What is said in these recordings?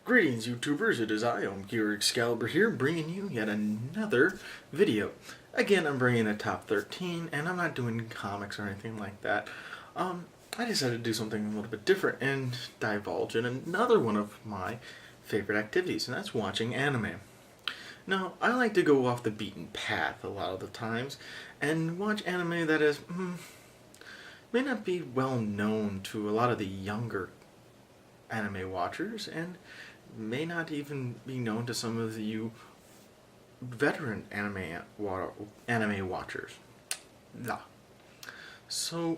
Greetings, YouTubers. It is I, Omki Excalibur here, bringing you yet another video. Again, I'm bringing a top 13, and I'm not doing comics or anything like that. I decided to do something a little bit different and divulge in another one of my favorite activities, and that's watching anime. Now, I like to go off the beaten path a lot of the times, and watch anime that may not be well known to a lot of the younger anime watchers, and may not even be known to some of you veteran anime watchers. Nah. So,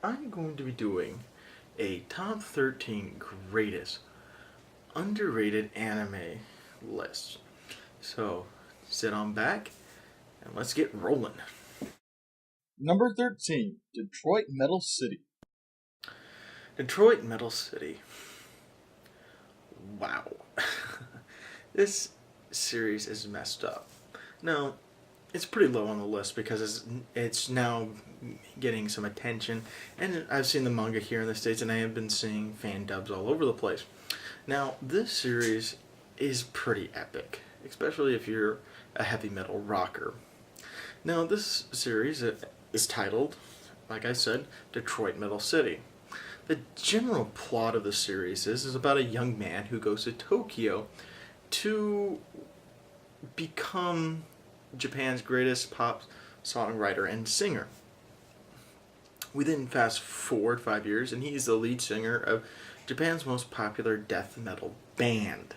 I'm going to be doing a top 13 greatest underrated anime list. So, sit on back and let's get rolling. Number 13, Detroit Metal City. Detroit Metal City. Wow. This series is messed up. Now, it's pretty low on the list because it's now getting some attention, and I've seen the manga here in the States, and I have been seeing fan dubs all over the place. Now, this series is pretty epic, especially if you're a heavy metal rocker. Now, this series is titled, like I said, Detroit Metal City. The general plot of the series is about a young man who goes to Tokyo to become Japan's greatest pop songwriter and singer. We then fast forward 5 years, and he's the lead singer of Japan's most popular death metal band.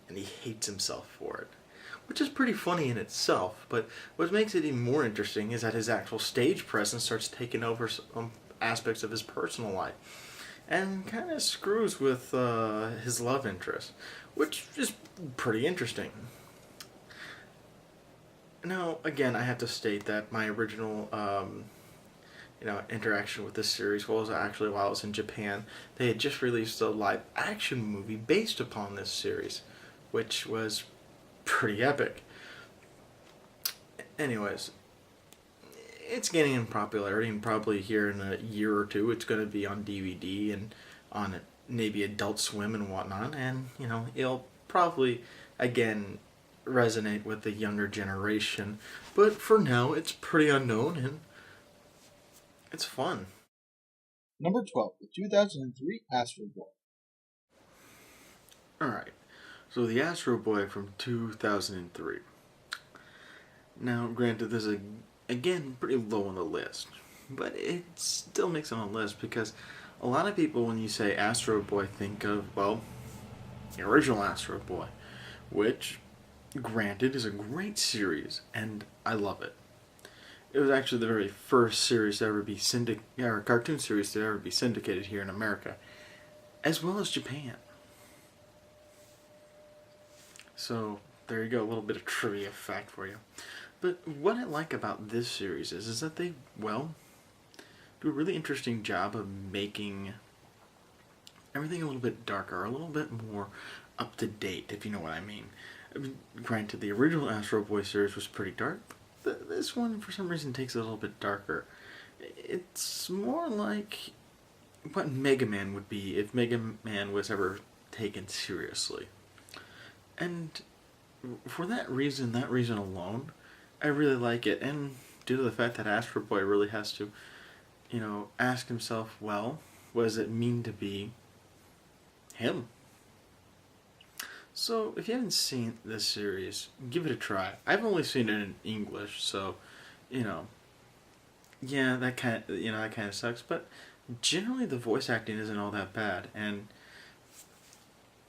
And he hates himself for it, which is pretty funny in itself, but what makes it even more interesting is that his actual stage presence starts taking over some aspects of his personal life and kind of screws with his love interest, which is pretty interesting. Now, again, I have to state that my original interaction with this series was actually while I was in Japan. They had just released a live action movie based upon this series, which was pretty epic. Anyways, it's gaining in popularity, and probably here in a year or two it's going to be on DVD and on maybe Adult Swim and whatnot, and it'll probably again resonate with the younger generation, but for now it's pretty unknown and it's fun. Number 12, the 2003 Astro Boy. Alright, so the Astro Boy from 2003. Now, granted, this is again pretty low on the list, but it still makes it on the list because a lot of people, when you say Astro Boy, think of, well, the original Astro Boy, which, granted, is a great series, and I love it. It was actually the very first series to ever be cartoon series to ever be syndicated here in America, as well as Japan. So, there you go, a little bit of trivia fact for you. But what I like about this series is that they, well, do a really interesting job of making everything a little bit darker, a little bit more up to date, if you know what I mean. Granted, the original Astro Boy series was pretty dark. This one, for some reason, takes it a little bit darker. It's more like what Mega Man would be if Mega Man was ever taken seriously. And for that reason alone, I really like it, and due to the fact that Astro Boy really has to, ask himself, well, what does it mean to be him? So, if you haven't seen this series, give it a try. I've only seen it in English, so, yeah, that kind of sucks, but generally the voice acting isn't all that bad, and,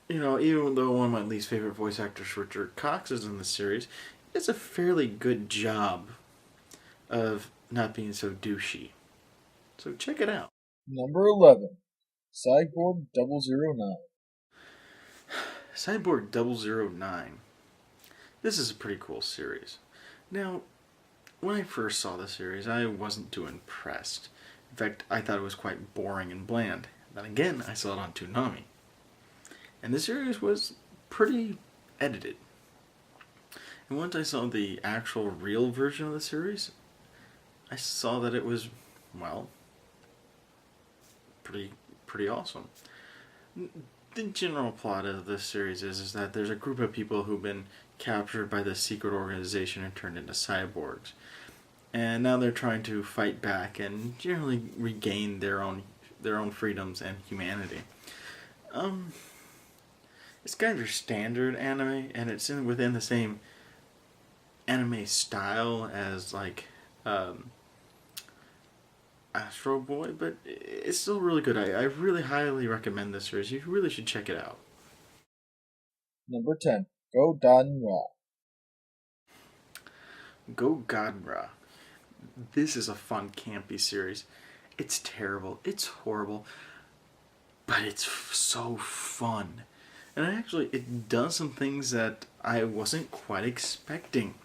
even though one of my least favorite voice actors, Richard Cox, is in the series, it's a fairly good job of not being so douchey. So check it out. Number 11, Cyborg 009. Cyborg 009. This is a pretty cool series. Now, when I first saw the series, I wasn't too impressed. In fact, I thought it was quite boring and bland. Then again, I saw it on Toonami. And the series was pretty edited. And once I saw the actual real version of the series, I saw that it was, well, pretty awesome. The general plot of this series is that there's a group of people who've been captured by this secret organization and turned into cyborgs. And now they're trying to fight back and generally regain their own freedoms and humanity. Um, it's kind of your standard anime, and it's within the same anime style as like Astro Boy, but it's still really good. I really highly recommend this series. You really should check it out. Number 10. Go Dan Ra. Go Godra. This is a fun, campy series. It's terrible. It's horrible. But it's so fun. And it does some things that I wasn't quite expecting.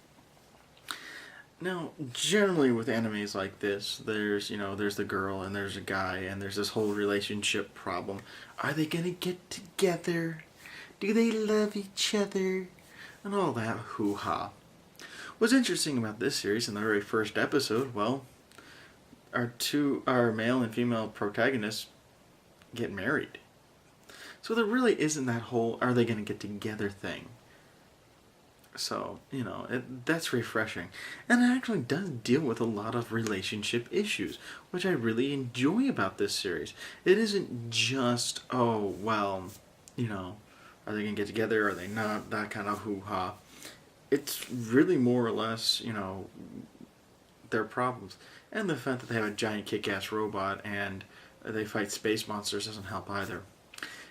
Now, generally with animes like this, there's the girl and there's a guy and there's this whole relationship problem. Are they gonna get together? Do they love each other? And all that hoo-ha. What's interesting about this series in the very first episode, well, our male and female protagonists get married. So there really isn't that whole are they gonna get together thing. So, that's refreshing. And it actually does deal with a lot of relationship issues, which I really enjoy about this series. It isn't just, oh, well, are they going to get together? Are they not? That kind of hoo-ha. It's really more or less, their problems. And the fact that they have a giant kick-ass robot and they fight space monsters doesn't help either.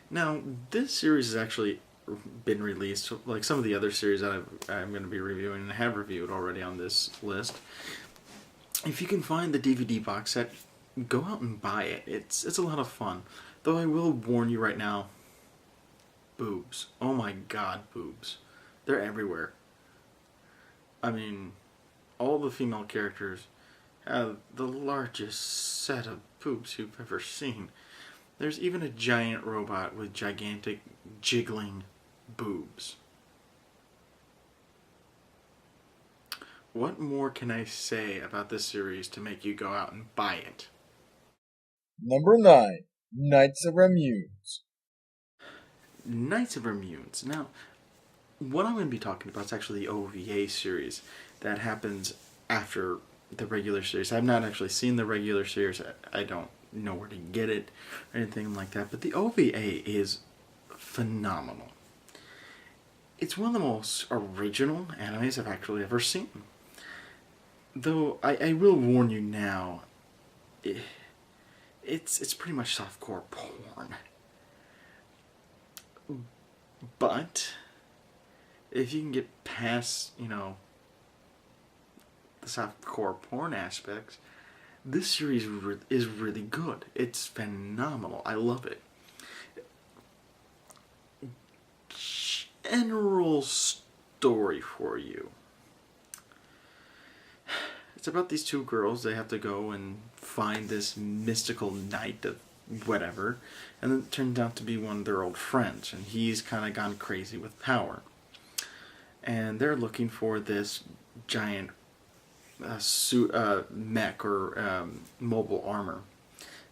Now, this series has actually been released, like some of the other series that I'm going to be reviewing and have reviewed already on this list. If you can find the DVD box set, go out and buy it. It's a lot of fun. Though I will warn you right now, boobs. Oh my god, boobs. They're everywhere. I mean, all the female characters have the largest set of boobs you've ever seen. There's even a giant robot with gigantic jiggling boobs. What more can I say about this series to make you go out and buy it? Number 9. Knights of Remunes. Knights of Remunes. Now, what I'm going to be talking about is actually the OVA series that happens after the regular series. I've not actually seen the regular series. I don't know where to get it or anything like that. But the OVA is phenomenal. It's one of the most original animes I've actually ever seen. Though I will warn you now, it's pretty much softcore porn. But if you can get past, the softcore porn aspects, this series is really good. It's phenomenal. I love it. General story for you. It's about these two girls. They have to go and find this mystical knight of whatever, and then it turns out to be one of their old friends, and he's kind of gone crazy with power. And they're looking for this giant mech or mobile armor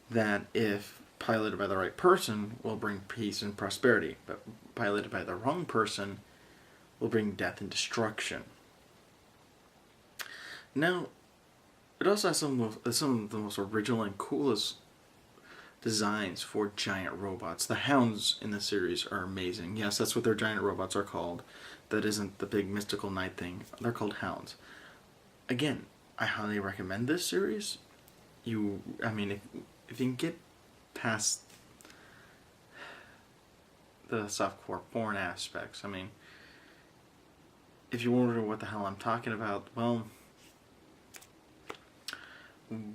that, if piloted by the right person, will bring peace and prosperity, but piloted by the wrong person will bring death and destruction. Now, it also has some of the most original and coolest designs for giant robots. The hounds in the series are amazing. Yes, that's what their giant robots are called. That isn't the big mystical knight thing. They're called hounds. Again, I highly recommend this series. If you can get past the softcore porn aspects, if you're wondering what the hell I'm talking about, well,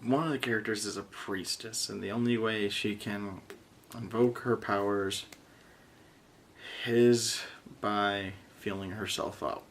one of the characters is a priestess, and the only way she can invoke her powers is by feeling herself up.